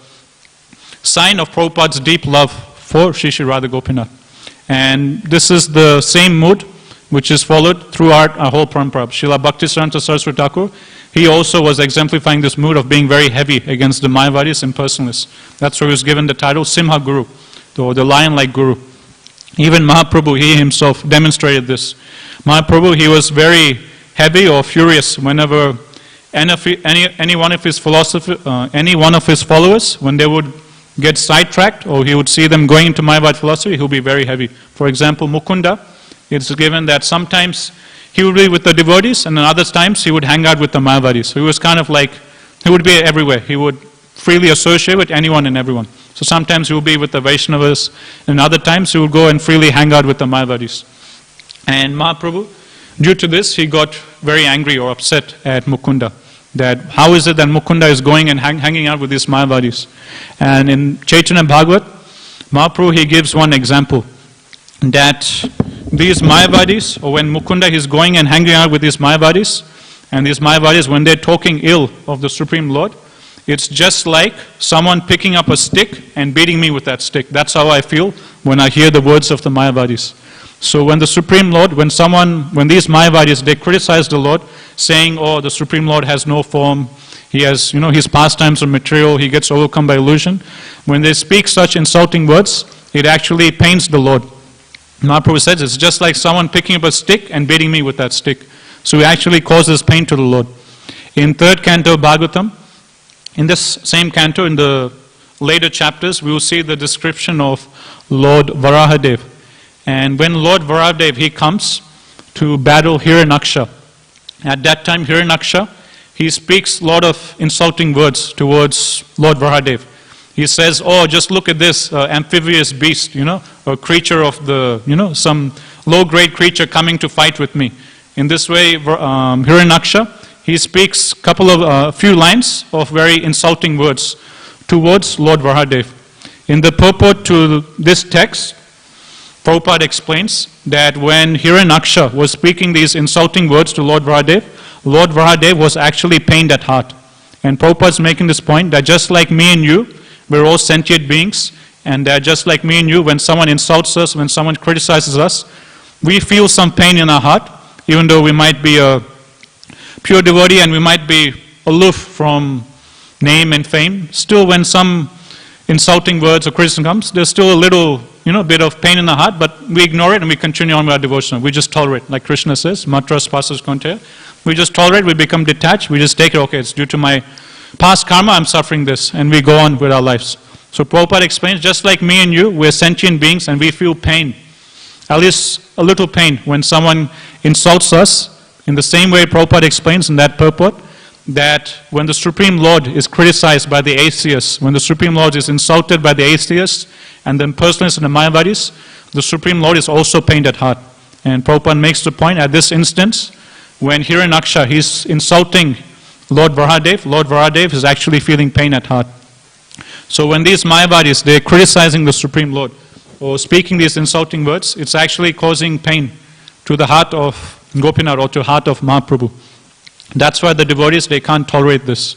sign of Prabhupada's deep love for Shri Radha Gopinath. And this is the same mood which is followed throughout our whole parampara. Srila Bhaktisiddhanta Saraswati Thakur, he also was exemplifying this mood of being very heavy against the Mayavadis and personalists. That's why he was given the title Simha Guru, or the lion-like Guru. Even Mahaprabhu, he himself demonstrated this. Mahaprabhu, he was very heavy or furious whenever any one of his followers, when they would get sidetracked or he would see them going into Mayavad philosophy, he would be very heavy. For example, Mukunda, it's given that sometimes he would be with the devotees and then other times he would hang out with the Mayavadis. So he was kind of like, he would be everywhere. He would freely associate with anyone and everyone. So sometimes he would be with the Vaishnavas and other times he would go and freely hang out with the Mayavadis. And Mahaprabhu, due to this, he got very angry or upset at Mukunda. That how is it that Mukunda is going and hanging out with these Mayavadis? And in Chaitanya Bhagavat, Mahaprabhu, he gives one example. That these Mayavadis, or when Mukunda is going and hanging out with these Mayavadis, and these Mayavadis, when they're talking ill of the Supreme Lord, it's just like someone picking up a stick and beating me with that stick. That's how I feel when I hear the words of the Mayavadis. So when the Supreme Lord, when these Mayavadis, they criticize the Lord, saying, oh, the Supreme Lord has no form, he has, his pastimes are material, he gets overcome by illusion. When they speak such insulting words, it actually pains the Lord. Mahaprabhu says, it's just like someone picking up a stick and beating me with that stick. So it actually causes pain to the Lord. In 3rd canto Bhagavatam, in this same canto, in the later chapters, we will see the description of Lord Varahadev. And when Lord Varahadev, he comes to battle Hiranyaksha. At that time, Hiranyaksha, he speaks a lot of insulting words towards Lord Varahadev. He says, oh, just look at this amphibious beast, a creature of the, some low-grade creature coming to fight with me. In this way, Hiranyaksha, he speaks a few lines of very insulting words towards Lord Varahadev. In the purport to this text, Prabhupada explains that when Hiranyaksha was speaking these insulting words to Lord Varahadev was actually pained at heart. And Prabhupada is making this point that just like me and you, we're all sentient beings, and just like me and you, when someone insults us, when someone criticizes us, we feel some pain in our heart, even though we might be a pure devotee and we might be aloof from name and fame. Still, when some insulting words or criticism comes, there's still a little, bit of pain in the heart, but we ignore it and we continue on with our devotion. We just tolerate, like Krishna says, matra spasas konteya. We just tolerate, we become detached, we just take it, okay, it's due to my past karma, I'm suffering this, and we go on with our lives. So Prabhupada explains, just like me and you, we're sentient beings and we feel pain, at least a little pain, when someone insults us. In the same way, Prabhupada explains in that purport, that when the Supreme Lord is criticized by the atheists, when the Supreme Lord is insulted by the atheists and the impersonalists and the Mayavadis, the Supreme Lord is also pained at heart. And Prabhupada makes the point at this instance, when Hiranyaksha, he's insulting Lord Varahadev is actually feeling pain at heart. So when these Mayavadis, they're criticizing the Supreme Lord or speaking these insulting words, it's actually causing pain to the heart of Gopinath or to the heart of Mahaprabhu. That's why the devotees, they can't tolerate this.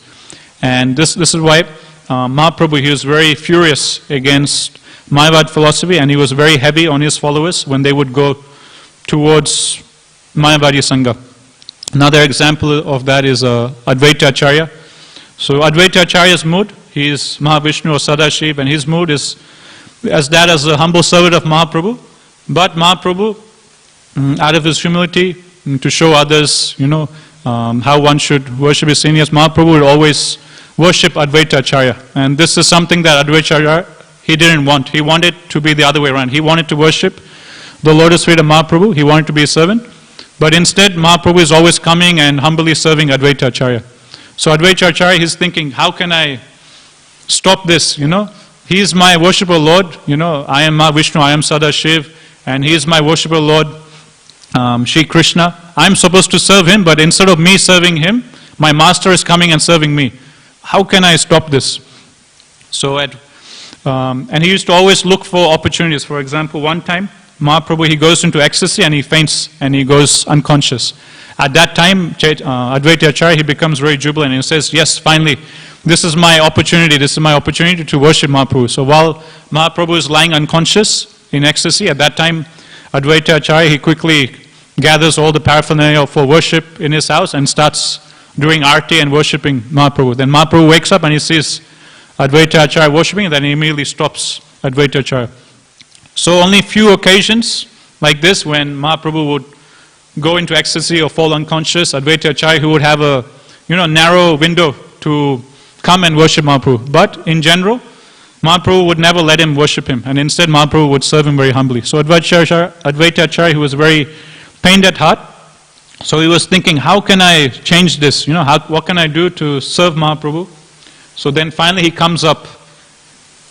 And this is why Mahaprabhu, he was very furious against Mayavad philosophy, and he was very heavy on his followers when they would go towards Mayavadi Sangha. Another example of that is Advaita Acharya. So Advaita Acharya's mood, he is Mahavishnu or Sadashiv, and his mood is as a humble servant of Mahaprabhu. But Mahaprabhu, out of his humility, to show others, how one should worship his seniors, Mahaprabhu would always worship Advaita Acharya. And this is something that Advaita Acharya, he didn't want. He wanted to be the other way around. He wanted to worship the lotus feet of Mahaprabhu. He wanted to be a servant. But instead, Mahaprabhu is always coming and humbly serving Advaita Acharya. So Advaita Acharya, he's thinking, how can I stop this, He is my worshipper Lord, I am Mahavishnu, I am Sadashiv, and he is my worshipper Lord, Shri Krishna. I'm supposed to serve him, but instead of me serving him, my master is coming and serving me. How can I stop this? So and he used to always look for opportunities. For example, one time, Mahaprabhu, he goes into ecstasy and he faints and he goes unconscious. At that time, Advaita Acharya, he becomes very jubilant and he says, yes, finally, this is my opportunity to worship Mahaprabhu. So while Mahaprabhu is lying unconscious in ecstasy, at that time, Advaita Acharya, he quickly gathers all the paraphernalia for worship in his house and starts doing arti and worshipping Mahaprabhu. Then Mahaprabhu wakes up and he sees Advaita Acharya worshipping, and then he immediately stops Advaita Acharya. So only few occasions like this when Mahaprabhu would go into ecstasy or fall unconscious, Advaita Acharya, who would have a narrow window to come and worship Mahaprabhu. But in general, Mahaprabhu would never let him worship him, and instead Mahaprabhu would serve him very humbly. So Advaita Acharya, who was very pained at heart, so he was thinking, how can I change this? What can I do to serve Mahaprabhu? So then finally he comes up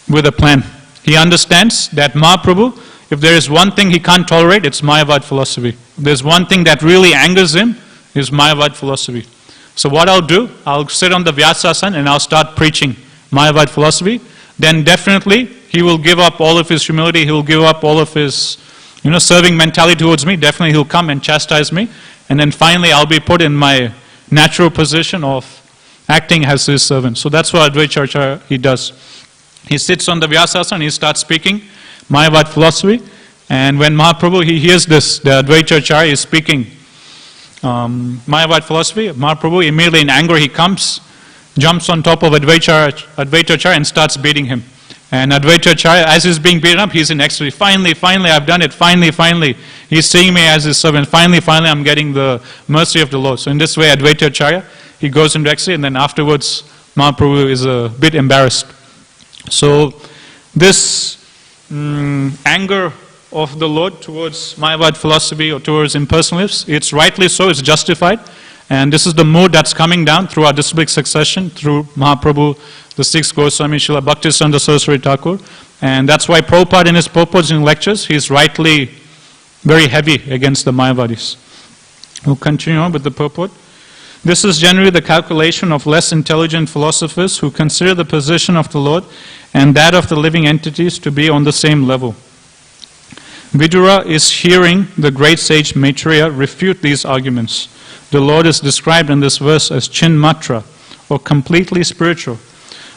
with a plan. He understands that Mahaprabhu, if there is one thing he can't tolerate, it's Mayavad philosophy. If there's one thing that really angers him, is Mayavad philosophy. So what I'll do, I'll sit on the Vyasasana and I'll start preaching Mayavad philosophy. Then definitely he will give up all of his humility, he will give up all of his serving mentality towards me. Definitely he'll come and chastise me. And then finally I'll be put in my natural position of acting as his servant. So that's what Advaita Acharya he does. He sits on the Vyasasana and he starts speaking Mayavad philosophy. And when Mahaprabhu, he hears this, the Advaita Acharya is speaking Mayavad philosophy, Mahaprabhu immediately in anger he comes, jumps on top of Advaita Acharya and starts beating him. And Advaita Acharya, as he's being beaten up, he's in ecstasy. Finally, I've done it. Finally. He's seeing me as his servant. Finally, I'm getting the mercy of the Lord. So in this way, Advaita Acharya, he goes into ecstasy, and then afterwards, Mahaprabhu is a bit embarrassed. So this anger of the Lord towards Mayavad philosophy or towards impersonalists, it's rightly so, it's justified. And this is the mood that's coming down through our disciplic succession, through Mahaprabhu, the sixth Goswami, Srila Bhaktisiddhanta Saraswati Thakur. And that's why Prabhupada in his purports and lectures, he's rightly very heavy against the Mayavadis. We'll continue on with the purport. This is generally the calculation of less intelligent philosophers who consider the position of the Lord and that of the living entities to be on the same level. Vidura is hearing the great sage Maitreya refute these arguments. The Lord is described in this verse as Chinmatra, or completely spiritual.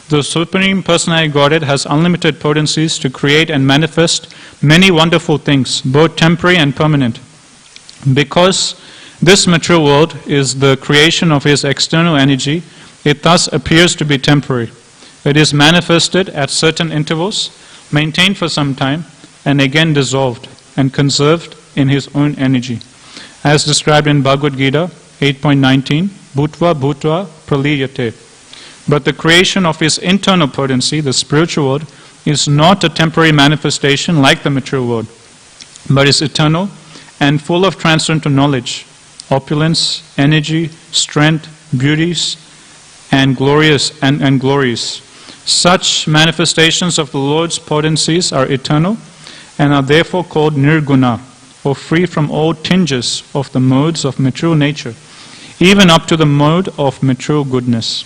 The Supreme Personality Godhead has unlimited potencies to create and manifest many wonderful things, both temporary and permanent. Because this material world is the creation of His external energy, it thus appears to be temporary. It is manifested at certain intervals, maintained for some time, and again dissolved and conserved in His own energy. As described in Bhagavad Gita 8.19, Bhutva Bhutva Praliyate. But the creation of His internal potency, the spiritual world, is not a temporary manifestation like the material world, but is eternal and full of transcendental knowledge, opulence, energy, strength, beauties, and glories. Such manifestations of the Lord's potencies are eternal and are therefore called nirguna, or free from all tinges of the modes of material nature, even up to the mode of material goodness.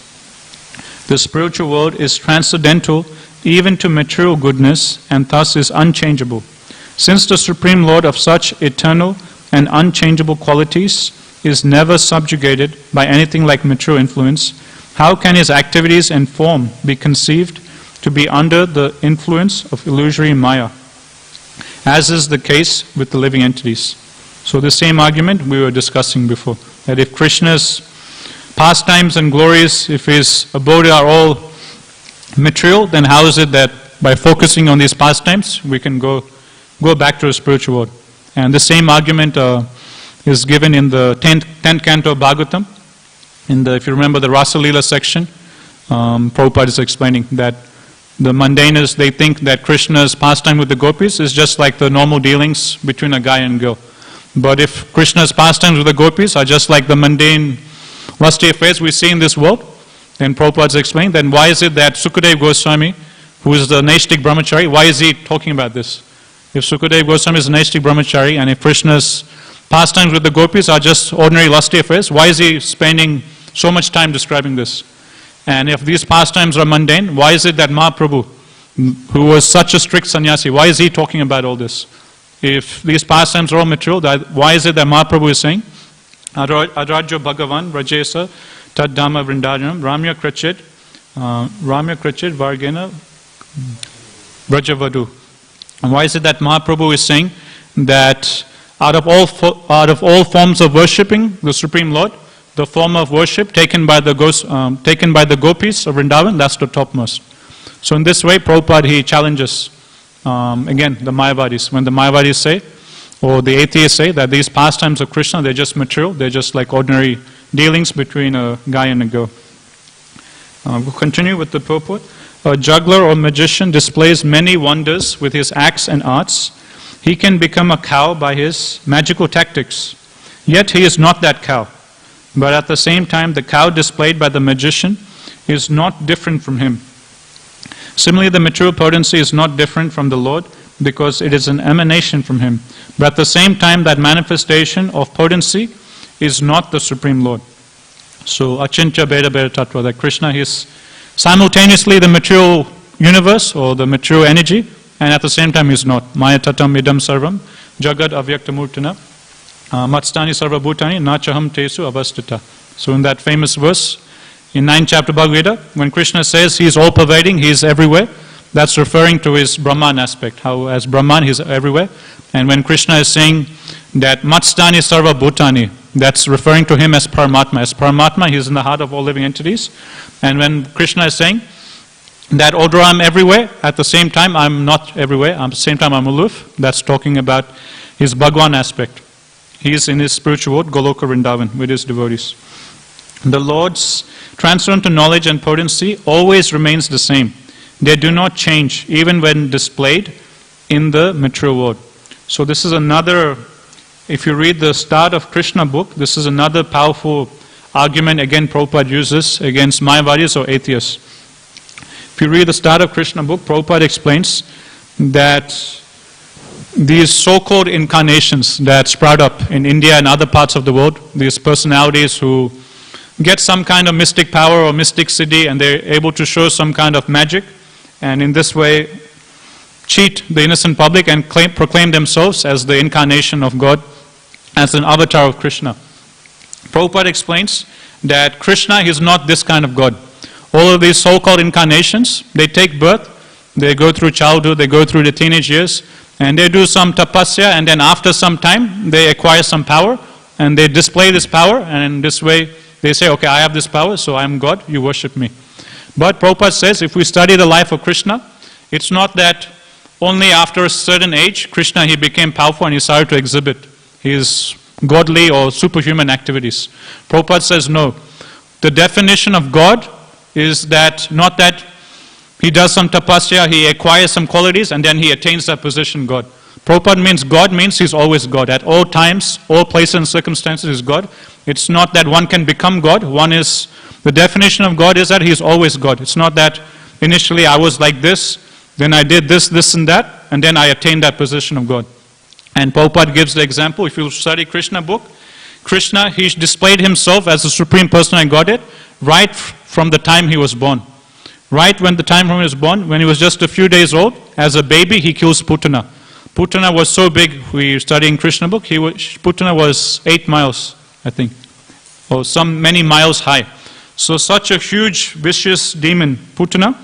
The spiritual world is transcendental even to material goodness and thus is unchangeable. Since the Supreme Lord of such eternal and unchangeable qualities is never subjugated by anything like material influence, how can His activities and form be conceived to be under the influence of illusory maya, as is the case with the living entities? So the same argument we were discussing before, that if Krishna's pastimes and glories, if His abode are all material, then how is it that by focusing on these pastimes, we can go back to a spiritual world? And the same argument is given in the 10th canto of Bhagavatam. If you remember the Rasa Leela section, Prabhupada is explaining that the mundaners, they think that Krishna's pastime with the gopis is just like the normal dealings between a guy and girl. But if Krishna's pastimes with the gopis are just like the mundane lusty affairs we see in this world, then Prabhupada is explaining, then why is it that Sukadeva Goswami, who is the Naistik Brahmachari, why is he talking about this? If Sukadeva Goswami is a Naistik Brahmachari and if Krishna's pastimes with the gopis are just ordinary lusty affairs, why is he spending so much time describing this? And if these pastimes are mundane, why is it that Mahaprabhu, who was such a strict sannyasi, why is he talking about all this? If these pastimes are all material, why is it that Mahaprabhu is saying, Adrajo Bhagavan Rajesa Tad Dhamma Vrindajanam Ramya Krachit Vargena Brajavadu? And why is it that Mahaprabhu is saying that out of all forms of worshipping the Supreme Lord, the form of worship taken by the gopis of Vrindavan, that's the topmost. So in this way, Prabhupada, he challenges again the Mayavadis. When the Mayavadis say, or the atheists say, that these pastimes of Krishna, they're just material, they're just like ordinary dealings between a guy and a girl. We'll continue with the purport. A juggler or magician displays many wonders with his acts and arts. He can become a cow by his magical tactics. Yet he is not that cow. But at the same time, the cow displayed by the magician is not different from him. Similarly, the material potency is not different from the Lord because it is an emanation from Him. But at the same time, that manifestation of potency is not the Supreme Lord. So, Achintya Beda Beda Tattva, that Krishna is simultaneously the material universe or the material energy, and at the same time He is not. Maya Tatam Idam Sarvam, Jagad Avyaktamurtina, Matstani Sarva Bhutani, Nachaham Tesu Avastita. So in that famous verse, in 9th chapter Bhagavad Gita, when Krishna says He is all-pervading, He is everywhere, that's referring to His Brahman aspect, how as Brahman He is everywhere. And when Krishna is saying that Matstani Sarva Bhutani, that's referring to Him as Paramatma. As Paramatma, He is in the heart of all living entities. And when Krishna is saying that although I'm everywhere, at the same time I'm not everywhere, at the same time I'm aloof, that's talking about His Bhagwan aspect. He is in His spiritual world, Goloka Vrindavan, with His devotees. The Lord's transcendental knowledge and potency always remains the same. They do not change, even when displayed in the material world. So this is another, if you read the start of Krishna book, this is another powerful argument again Prabhupada uses against Mayavadis or atheists. If you read the start of Krishna book, Prabhupada explains that these so-called incarnations that sprout up in India and other parts of the world, these personalities who get some kind of mystic power or mystic siddhi and they're able to show some kind of magic and in this way cheat the innocent public and proclaim themselves as the incarnation of God, as an avatar of Krishna. Prabhupada explains that Krishna is not this kind of God. All of these so-called incarnations, they take birth, they go through childhood, they go through the teenage years, and they do some tapasya, and then after some time, they acquire some power, and they display this power, and in this way, they say, okay, I have this power, so I am God, you worship me. But Prabhupada says, if we study the life of Krishna, it's not that only after a certain age, Krishna, he became powerful and he started to exhibit his godly or superhuman activities. Prabhupada says, no. The definition of God is that, not that he does some tapasya, he acquires some qualities, and then he attains that position, God. Prabhupada means God means he's always God. At all times, all places and circumstances is God. It's not that one can become God. The definition of God is that he's always God. It's not that initially I was like this, then I did this, this and that, and then I attained that position of God. And Prabhupada gives the example, if you study Krishna book, Krishna, he displayed himself as the Supreme Personality Godhead right from the time he was born. Right when the time when he was born, when he was just a few days old, as a baby, he kills Putana. Putana was so big, we study in Krishna book, Putana was 8 miles, I think, or many miles high. So such a huge, vicious demon, Putana,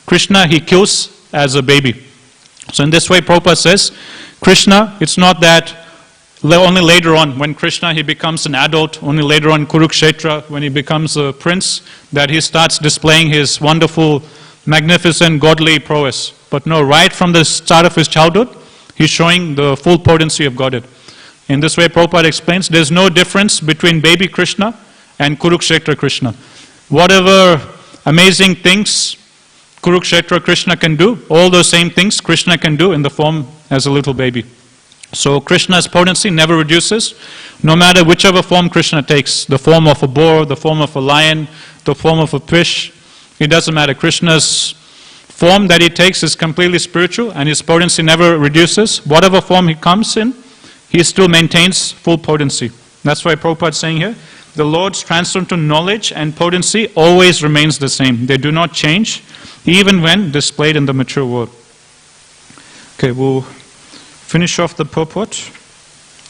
Krishna, he kills as a baby. So in this way, Prabhupada says, Krishna, it's not that only later on, when Krishna, he becomes an adult, only later on Kurukshetra, when he becomes a prince, that he starts displaying his wonderful, magnificent, godly prowess. But no, right from the start of his childhood, he's showing the full potency of Godhead. In this way, Prabhupada explains, there's no difference between baby Krishna and Kurukshetra Krishna. Whatever amazing things Kurukshetra Krishna can do, all those same things Krishna can do in the form as a little baby. So Krishna's potency never reduces, no matter whichever form Krishna takes, the form of a boar, the form of a lion, the form of a fish, it doesn't matter. Krishna's form that he takes is completely spiritual and his potency never reduces. Whatever form he comes in, he still maintains full potency. That's why Prabhupada is saying here, the Lord's transcendental knowledge and potency always remains the same. They do not change, even when displayed in the mature world. Okay, we'll finish off the purport.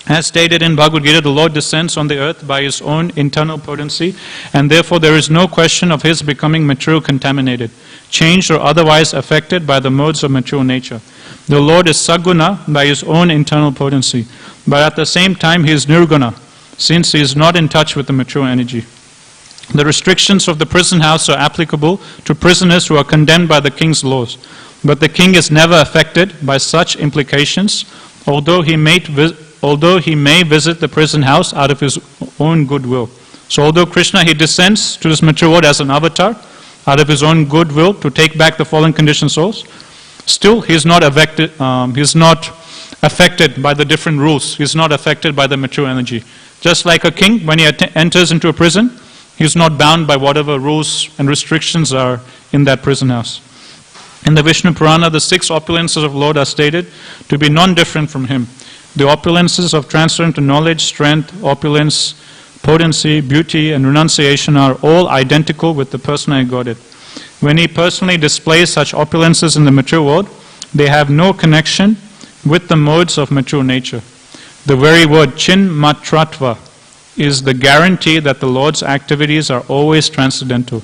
As stated in Bhagavad Gita, the Lord descends on the earth by his own internal potency, and therefore there is no question of his becoming material contaminated, changed or otherwise affected by the modes of material nature. The Lord is Saguna by his own internal potency, but at the same time he is Nirguna, since he is not in touch with the material energy. The restrictions of the prison house are applicable to prisoners who are condemned by the king's laws, but the king is never affected by such implications, although he may visit the prison house out of his own goodwill. So although Krishna, he descends to this material world as an avatar, out of his own goodwill to take back the fallen conditioned souls, still he is not affected by the different rules. He is not affected by the material energy. Just like a king, when he enters into a prison, he is not bound by whatever rules and restrictions are in that prison house. In the Vishnu Purana, the 6 opulences of Lord are stated to be non-different from him. The opulences of transcendental knowledge, strength, opulence, potency, beauty, and renunciation are all identical with the personality Godhead. When he personally displays such opulences in the material world, they have no connection with the modes of material nature. The very word chinmatratva is the guarantee that the Lord's activities are always transcendental.